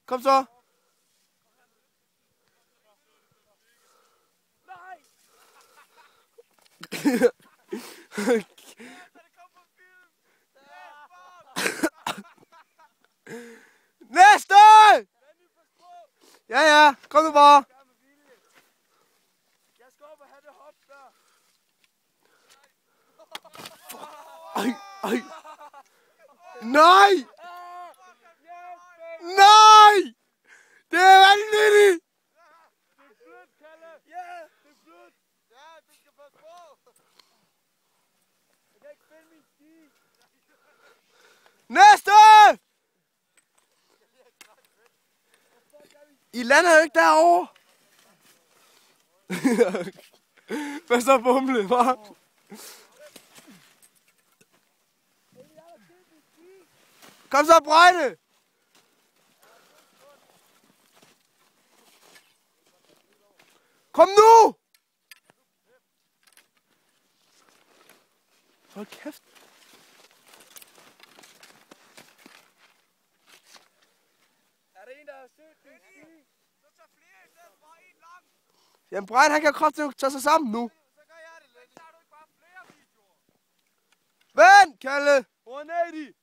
Kom så. Næste! Ja, ja. Kom nu bare. Jeg skal op og have det hop der. Ej. Nej! Nej! Det er vanvittigt! Det er blødt, Kalle. Ja, det er blødt. Ja, du skal passe på. Jeg kan ikke finde min ski. Næste! I lander jo ikke derovre. Hvad så bumle, hva'? Kom så, Brøjne! Kom nu! Hold kæft. Er der en, der har søgt min ski? Så tager flere i stedet for en lang. Jamen, Brøjne, han kan godt tage sig sammen nu. Så gør jeg det lidt. Så tager du ikke bare flere videoer. Vent, Kalle! 180.